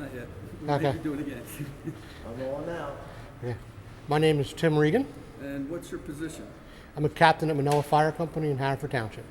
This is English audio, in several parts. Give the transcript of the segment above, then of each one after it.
Not yet. We'll Okay. make you do it again. I'm on now. Yeah. My name is Tim Regan. And what's your position? I'm a captain at Manoa Fire Company in Hannaford Township.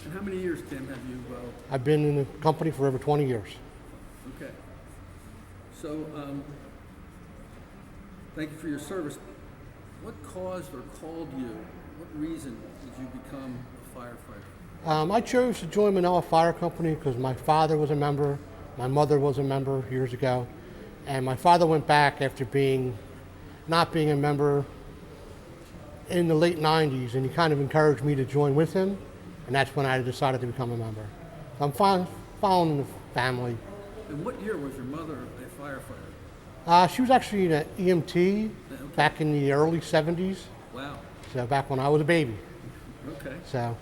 And how many years, Tim, have you, I've been in the company for over 20 years. okay. So, thank you for your service. What caused or called you? What reason did you become a firefighter? I chose to join Manoa Fire Company because my father was a member, my mother was a member years ago, and my father went back after not being a member in the late 90s, and he kind of encouraged me to join with him, and that's when I decided to become a member. So I'm following the family. And what year was your mother a firefighter? She was actually an EMT Okay. back in the early 70s, Wow. so back when I was a baby. Okay. So,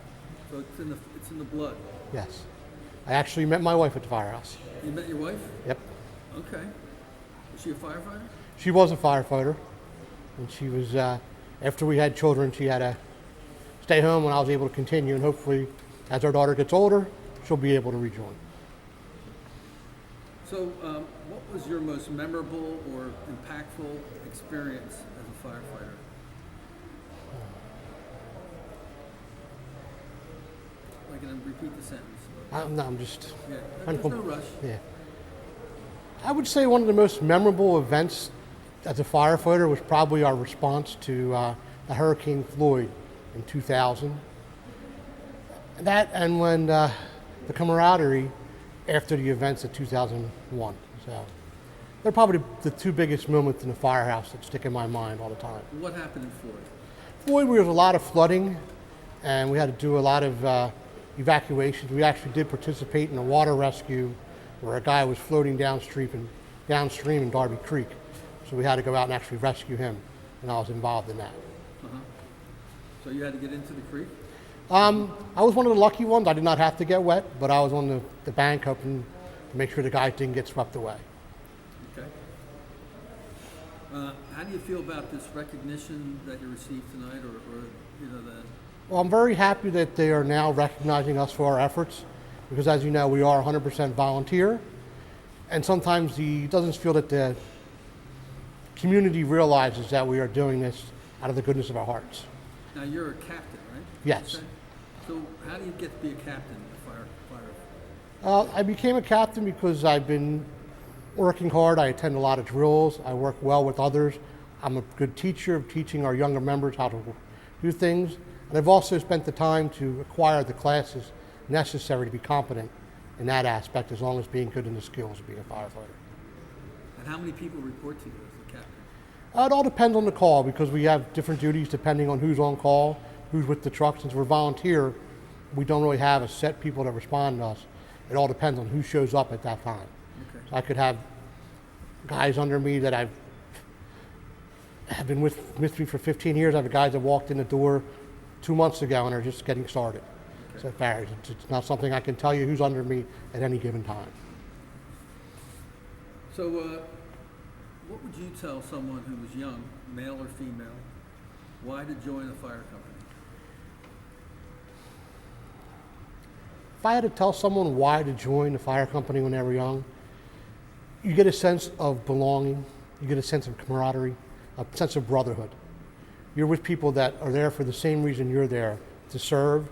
So it's in the blood. yes. I actually met my wife at the firehouse. You met your wife? Yep. Okay. Was she a firefighter? She was a firefighter, and she was, after we had children, she had to stay home when I was able to continue, and hopefully, as our daughter gets older, she'll be able to rejoin. So, what was your most memorable or impactful experience as a firefighter? I can repeat the sentence. I'm just, Yeah, there's no rush. yeah. I would say one of the most memorable events as a firefighter was probably our response to the Hurricane Floyd in 2000. That and when the camaraderie after the events of 2001. So they're probably the two biggest moments in the firehouse that stick in my mind all the time. What happened in Floyd? Floyd, there was a lot of flooding, and we had to do a lot of evacuations. We actually did participate in a water rescue where a guy was floating downstream in Darby Creek. So we had to go out and actually rescue him, and I was involved in that. Uh-huh. So you had to get into the creek? I was one of the lucky ones. I did not have to get wet, but I was on the bank hoping to make sure the guys didn't get swept away. Okay. How do you feel about this recognition that you received tonight, or you know, the Well, I'm very happy that they are now recognizing us for our efforts because, as you know, we are 100% volunteer. And sometimes it doesn't feel that the community realizes that we are doing this out of the goodness of our hearts. now you're a captain, right? Yes. Okay. So how do you get to be a captain in a fire? I became a captain because I've been working hard. I attend a lot of drills. I work well with others. I'm a good teacher of teaching our younger members how to do things. And I've also spent the time to acquire the classes necessary to be competent in that aspect, as long as being good in the skills of being a firefighter. And how many people report to you as the captain? It all depends on the call because we have different duties depending on who's on call, who's with the truck. Since we're volunteer, we don't really have a set people that respond to us. It all depends on who shows up at that time. Okay. So I could have guys under me that have been with me for 15 years. I have guys that walked in the door 2 months ago and are just getting started. So it varies. It's not something I can tell you who's under me at any given time. So, what would you tell someone who was young, male or female, why to join a fire company? If I had to tell someone why to join the fire company when they were young, you get a sense of belonging, you get a sense of camaraderie, a sense of brotherhood. You're with people that are there for the same reason you're there, to serve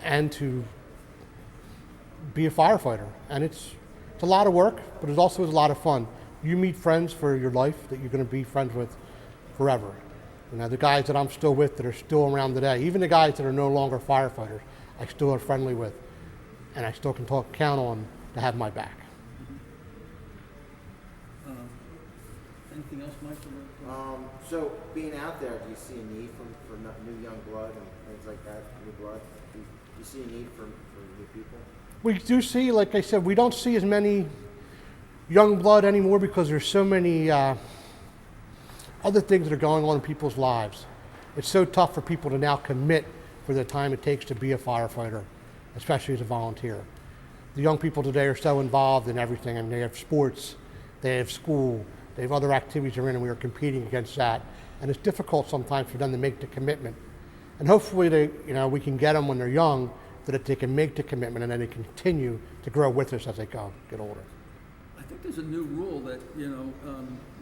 and to be a firefighter. And it's a lot of work, but it also is a lot of fun. You meet friends for your life that you're going to be friends with forever. You know, the guys that I'm still with that are still around today, even the guys that are no longer firefighters, I still are friendly with, and I still can count on to have my back. Anything else, Mike? So being out there, do you see a need for new young blood and things like that, new blood? Do you see a need for new people? We do see, like I said, we don't see as many young blood anymore because there's so many other things that are going on in people's lives. It's so tough for people to now commit for the time it takes to be a firefighter, especially as a volunteer. The young people today are so involved in everything, and they have sports, they have school, they have other activities they're in, and we are competing against that. And it's difficult sometimes for them to make the commitment. And hopefully we can get them when they're young so that they can make the commitment and then they continue to grow with us as they get older. I think there's a new rule that,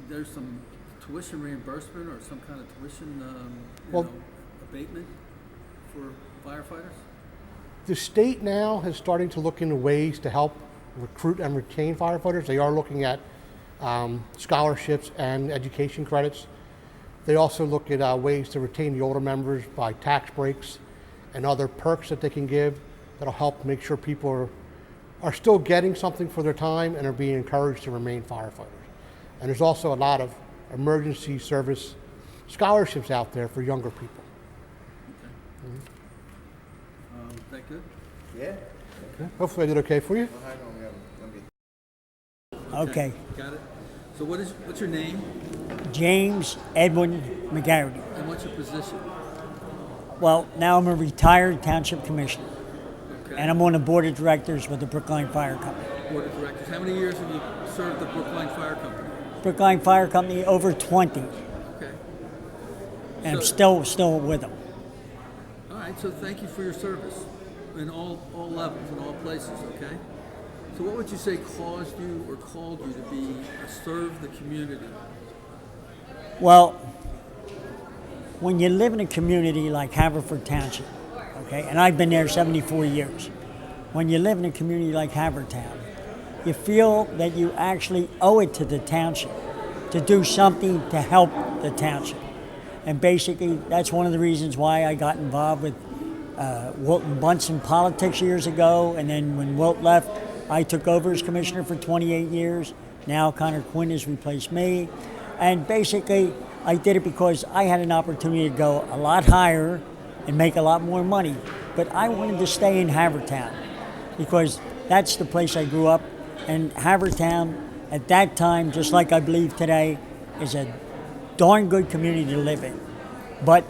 there's some tuition reimbursement or some kind of tuition, Well- abatement for firefighters. The state now is starting to look into ways to help recruit and retain firefighters. They are looking at scholarships and education credits. They also look at ways to retain the older members by tax breaks and other perks that they can give that'll help make sure people are still getting something for their time and are being encouraged to remain firefighters. And there's also a lot of emergency service scholarships out there for younger people. Is that good? Yeah. Hopefully I did okay for you. Well, hang on, let me Okay. Got it. So what's your name James Edwin McGarity. and what's your position? Well, now I'm a retired township commissioner, Okay. and I'm on the board of directors with the Brookline Fire Company. Board of Directors. How many years have you served the Brookline Fire Company? Brookline Fire Company over 20, Okay. and I'm So- still with them. All right. So thank you for your service in all levels and all places. Okay. So what would you say caused you or called you to serve the community? Well, when you live in a community like Haverford Township, okay, and I've been there 74 years, when you live in a community like Havertown, you feel that you actually owe it to the township to do something to help the township. And basically, that's one of the reasons why I got involved with Wilton Bunsen politics years ago. And then when Wilt left, I took over as commissioner for 28 years. Now Connor Quinn has replaced me. And basically, I did it because I had an opportunity to go a lot higher and make a lot more money. But I wanted to stay in Havertown because that's the place I grew up. And Havertown, at that time, just like I believe today, is a darn good community to live in. But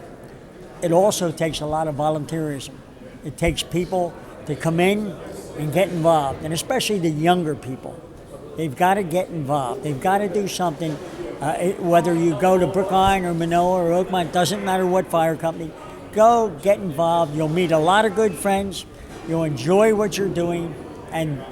it also takes a lot of volunteerism. It takes people to come in and get involved, and especially the younger people. They've got to get involved. They've got to do something. Whether you go to Brookline or Manoa or Oakmont, doesn't matter what fire company, go get involved. You'll meet a lot of good friends. You'll enjoy what you're doing, and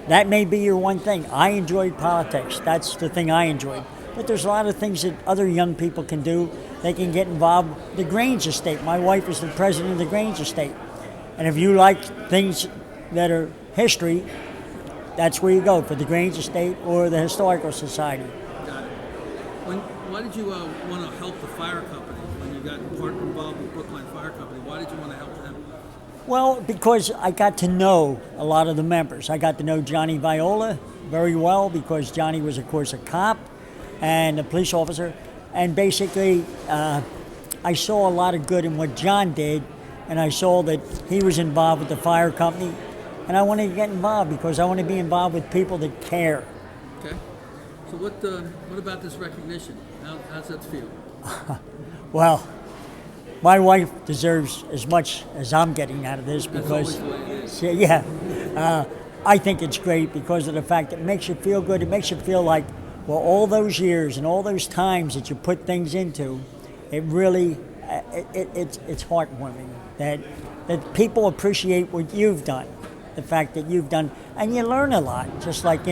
that may be your one thing. I enjoyed politics. That's the thing I enjoyed. But there's a lot of things that other young people can do. They can get involved. The Grange Estate. My wife is the president of the Grange Estate. And if you like things that are history, that's where you go, for the Grange Estate or the Historical Society. Got it. Why did you want to help the fire company when you got involved with Brookline Fire Company? Why did you want to help them? Well, because I got to know a lot of the members. I got to know Johnny Viola very well because Johnny was, of course, a cop and a police officer. And basically, I saw a lot of good in what John did, and I saw that he was involved with the fire company. And I wanted to get involved because I want to be involved with people that care. Okay. So what about this recognition? How's that feel? Well, my wife deserves as much as I'm getting out of this That's because, always the way it is. yeah, I think it's great because of the fact that it makes you feel good. It makes you feel like, well, all those years and all those times that you put things into, it really, it's heartwarming that people appreciate what you've done. The fact that you've done, and you learn a lot. Just like,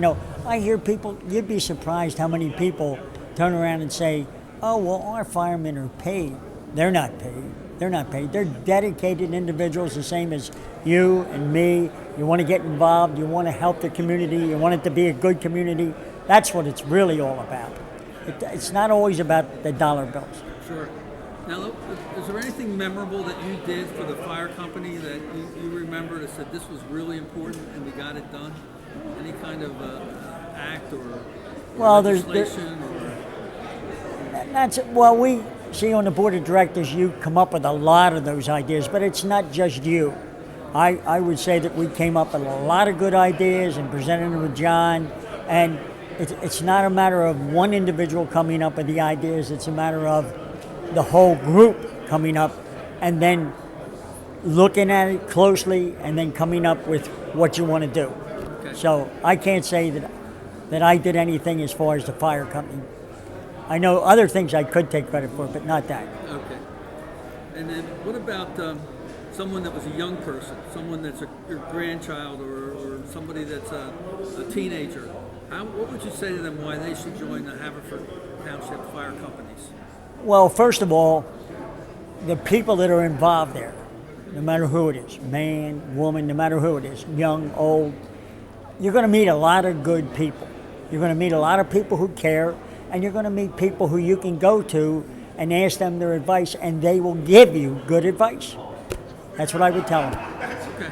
I hear people, you'd be surprised how many people turn around and say, oh, well, our firemen are paid. They're not paid. They're not paid. They're dedicated individuals, the same as you and me. You want to get involved. You want to help the community. You want it to be a good community. That's what it's really all about. It's not always about the dollar bills. Sure. Now, is there anything memorable that you did for the fire company that you remember that said this was really important and we got it done? Any kind of act or legislation? We see on the board of directors, you come up with a lot of those ideas, but it's not just you. I would say that we came up with a lot of good ideas and presented them with John, and it's not a matter of one individual coming up with the ideas, it's a matter of the whole group coming up and then looking at it closely and then coming up with what you want to do. Okay. So I can't say that I did anything as far as the fire company. I know other things I could take credit for, but not that. Okay. And then what about someone that was a young person, someone that's your grandchild or somebody that's a teenager? What would you say to them why they should join the Haverford Township Fire Companies? Well, first of all, the people that are involved there, no matter who it is, man, woman, no matter who it is, young, old, you're going to meet a lot of good people. You're going to meet a lot of people who care, and you're going to meet people who you can go to and ask them their advice, and they will give you good advice. That's what I would tell them. Okay.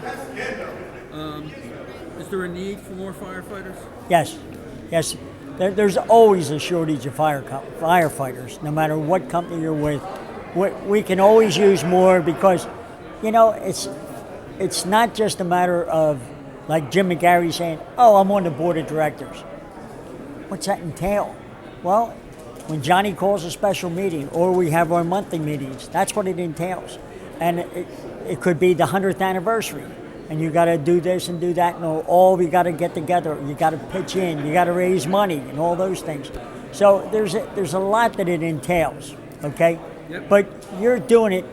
Is there a need for more firefighters? Yes, yes. There's always a shortage of firefighters, no matter what company you're with. We can always use more because, you know, it's not just a matter of, like Jim McGarry saying, oh, I'm on the board of directors. What's that entail? Well, when Johnny calls a special meeting or we have our monthly meetings, that's what it entails. And it could be the 100th anniversary. And you got to do this and do that, and all we got to get together. You got to pitch in, you got to raise money, and all those things. So there's a lot that it entails, okay? Yep. But you're doing it.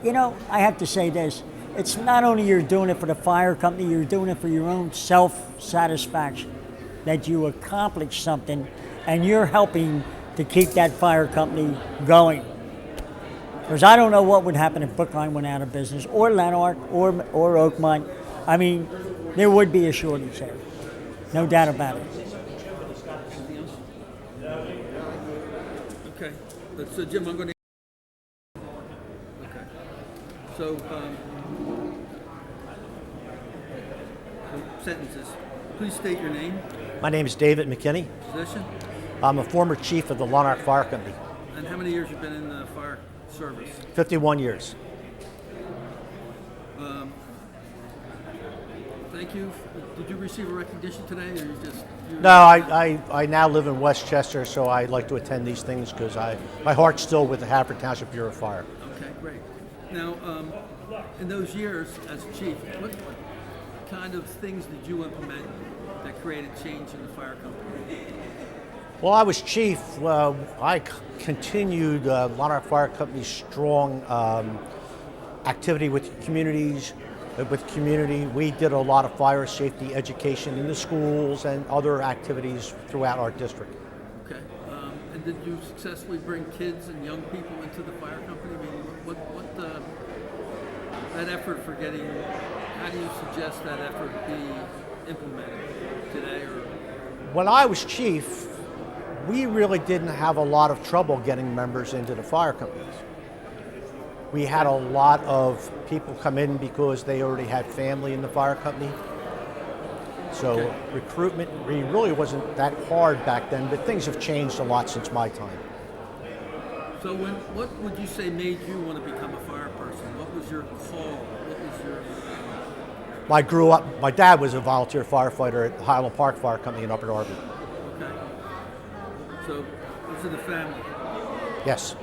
You know, I have to say this: it's not only you're doing it for the fire company, you're doing it for your own self-satisfaction that you accomplished something, and you're helping to keep that fire company going. Because I don't know what would happen if Brookline went out of business, or Lanark, or Oakmont. I mean, there would be a shortage there, no doubt about it. Okay. So Jim, I'm going to. Okay. So sentences. Please state your name, My name is David McKinney. position, I'm a former chief of the Lanark Fire Company, and how many years you've been in the fire service. 51 years. Thank you. Did you receive a recognition today, or you just? No, I now live in Westchester, so I like to attend these things because my heart's still with the Haverford Township Bureau of Fire. Okay, great. Now, in those years as chief, what kind of things did you implement that created change in the fire company? While I was chief, I continued Lanark Fire Company's strong activity with communities. With community, we did a lot of fire safety education in the schools and other activities throughout our district. Okay. And did you successfully bring kids and young people into the fire company? I mean, what that effort for getting? How do you suggest that effort be implemented today? Or When I was chief, we really didn't have a lot of trouble getting members into the fire companies. We had a lot of people come in because they already had family in the fire company. So Okay. recruitment really wasn't that hard back then, but things have changed a lot since my time. so, what would you say made you want to become a fire person? What was your call? What was your My dad was a volunteer firefighter at Highland Park Fire Company in Upper Darby. Okay. So, this is the family. Yes.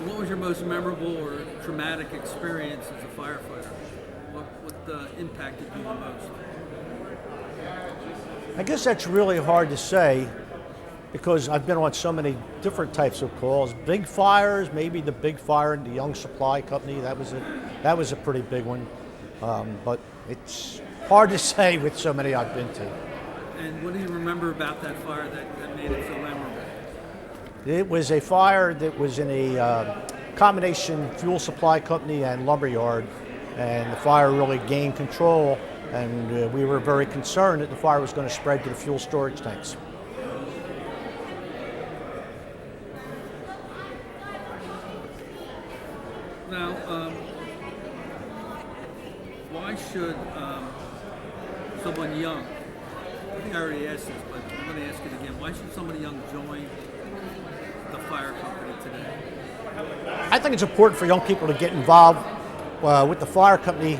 What was your most memorable or traumatic experience as a firefighter? What impacted you the most? I guess that's really hard to say because I've been on so many different types of calls. Big fires, maybe the big fire in the Young Supply Company, that was a pretty big one. But it's hard to say with so many I've been to. And what do you remember about that fire that made it so memorable? It was a fire that was in a combination fuel supply company and lumberyard, and the fire really gained control, and we were very concerned that the fire was going to spread to the fuel storage tanks. Now, why should someone young, I think I already asked this, but I'm going to ask it again, why should somebody young join the fire company today? I think it's important for young people to get involved with the fire company.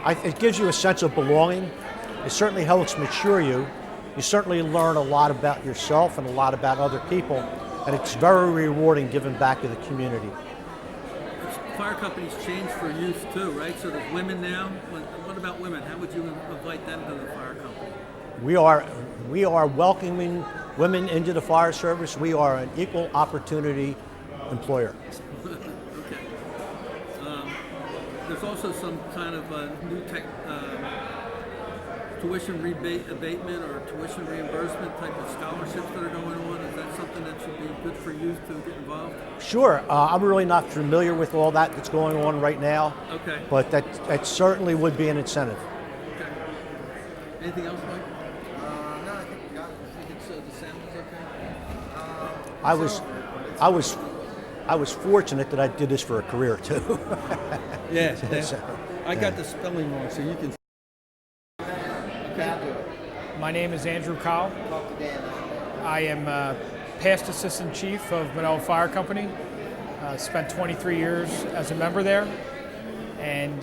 It gives you a sense of belonging. It certainly helps mature you. You certainly learn a lot about yourself and a lot about other people, and it's very rewarding giving back to the community. Fire companies change for youth too, right? So there's women now. What about women? How would you invite them to the fire company? We are welcoming women into the fire service. We are an equal opportunity employer. Okay. There's also some kind of new tuition rebate abatement or tuition reimbursement type of scholarships that are going on? Is that something that should be good for youth to get involved? Sure, I'm really not familiar with all that's going on right now, Okay. but that certainly would be an incentive. Okay. Anything else, Mike? No, I think we got it. I think so. The sound is okay. I was fortunate that I did this for a career too. Yeah. So, I got the spelling wrong, so you can. Okay. My name is Andrew Cowell. Talk to Dan. I am past assistant chief of Manila Fire Company. Spent 23 years as a member there, and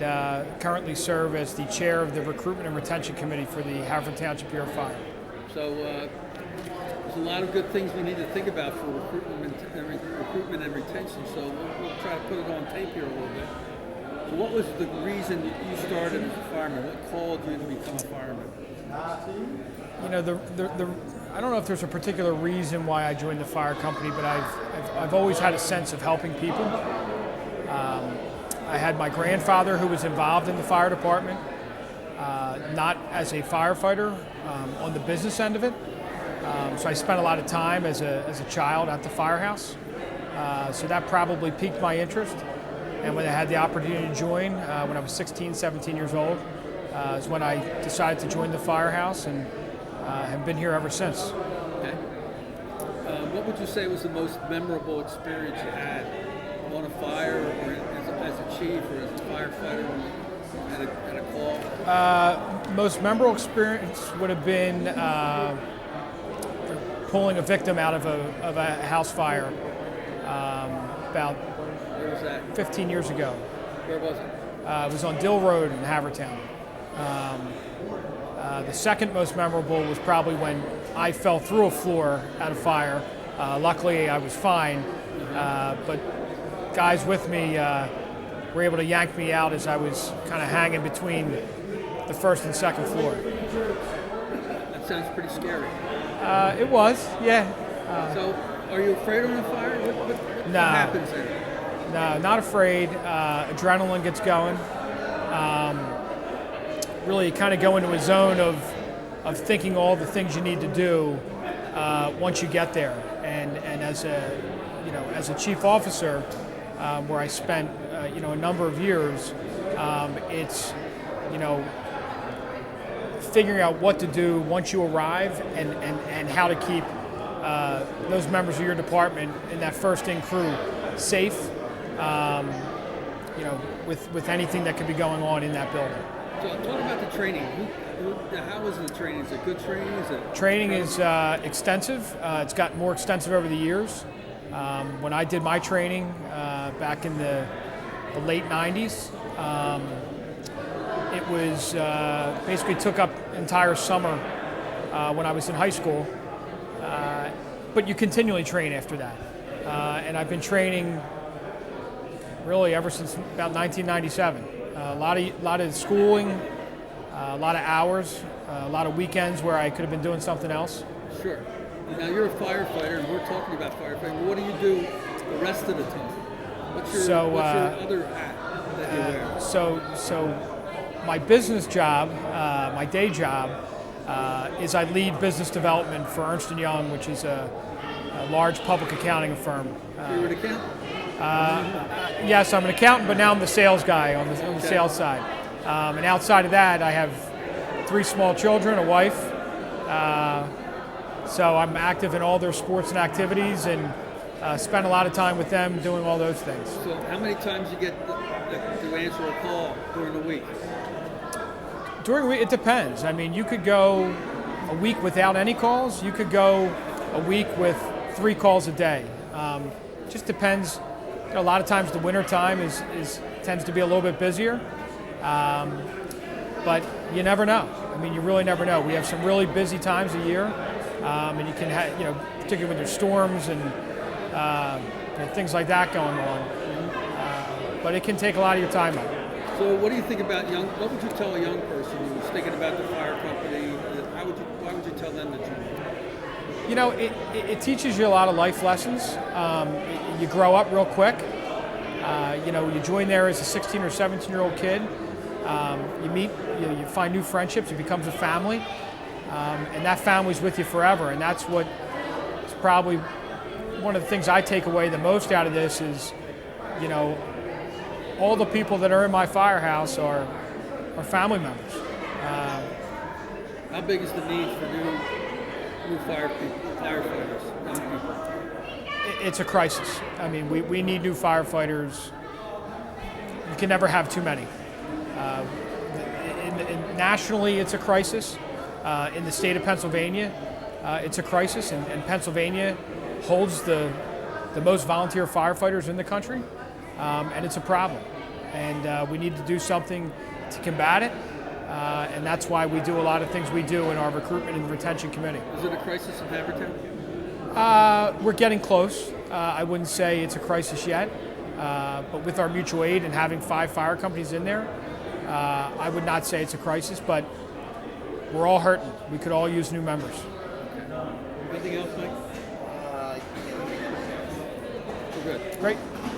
currently serve as the chair of the Recruitment and Retention Committee for the Haverford Township Bureau of Fire. So there's a lot of good things we need to think about for recruitment and retention. So we'll try to put it on tape here a little bit. So what was the reason that you started as a fireman? What called you to become a fireman? You know, I don't know if there's a particular reason why I joined the fire company, but I've always had a sense of helping people. I had my grandfather who was involved in the fire department, not as a firefighter, on the business end of it. So I spent a lot of time as a child at the firehouse. So that probably piqued my interest. And when I had the opportunity to join, when I was 16, 17 years old, is when I decided to join the firehouse, and have been here ever since. Okay. What would you say was the most memorable experience you had on a fire, or as a chief, or as a firefighter at a call? Most memorable experience would have been pulling a victim out of a house fire about Where was that? 15 years ago. Where was it? It was on Dill Road in Havertown. The second most memorable was probably when I fell through a floor at a fire. Luckily, I was fine, but guys with me were able to yank me out as I was kind of hanging between the first and second floor. That sounds pretty scary. It was, yeah. So, are you afraid on a fire? What No. happens there? No, not afraid. Adrenaline gets going. Really kind of go into a zone of thinking all the things you need to do once you get there. And as a chief officer, where I spent a number of years, it's figuring out what to do once you arrive, and how to keep those members of your department in that first in crew safe. With anything that could be going on in that building. So, talk about the training. How was the training? Is it good training? Training is extensive. It's gotten more extensive over the years. When I did my training back in the late 90s, it was basically took up entire summer when I was in high school. But you continually train after that. And I've been training really ever since about 1997. A lot of schooling, a lot of hours, a lot of weekends where I could have been doing something else. Sure. Now you're a firefighter, and we're talking about firefighting. What do you do the rest of the time? What's your other hat that you wear? So my business job, my day job, is I lead business development for Ernst & Young, which is a large public accounting firm. You're an accountant? Yes, I'm an accountant, but now I'm the sales guy on the sales side. And outside of that, I have 3 small children, a wife. So I'm active in all their sports and activities, and spend a lot of time with them doing all those things. So how many times you get to answer a call during the week? During the week, it depends. I mean, you could go a week without any calls. You could go a week with 3 calls a day. Just depends. A lot of times the winter time tends to be a little bit busier, but you never know. I mean, you really never know. We have some really busy times a year, and you can have, particularly when there's storms and things like that going on. But it can take a lot of your time up. So what do you think about what would you tell a young person who's thinking about the fire company? Why would you tell them to join? It teaches you a lot of life lessons. You grow up real quick. You join there as a 16 or 17-year-old kid. You meet, you find new friendships. It becomes a family, and that family's with you forever. And that's what is probably one of the things I take away the most out of this is, all the people that are in my firehouse are family members. How big is the need for new firefighters, young people? It's a crisis. I mean, we need new firefighters. You can never have too many. Nationally, it's a crisis. In the state of Pennsylvania, it's a crisis, and Pennsylvania holds the most volunteer firefighters in the country, and it's a problem. And we need to do something to combat it, and that's why we do a lot of things we do in our recruitment and retention committee. Is it a crisis in Havertown? We're getting close. I wouldn't say it's a crisis yet, but with our mutual aid and having 5 fire companies in there, I would not say it's a crisis, but we're all hurting. We could all use new members. Anything else, Mike? We're good. Great.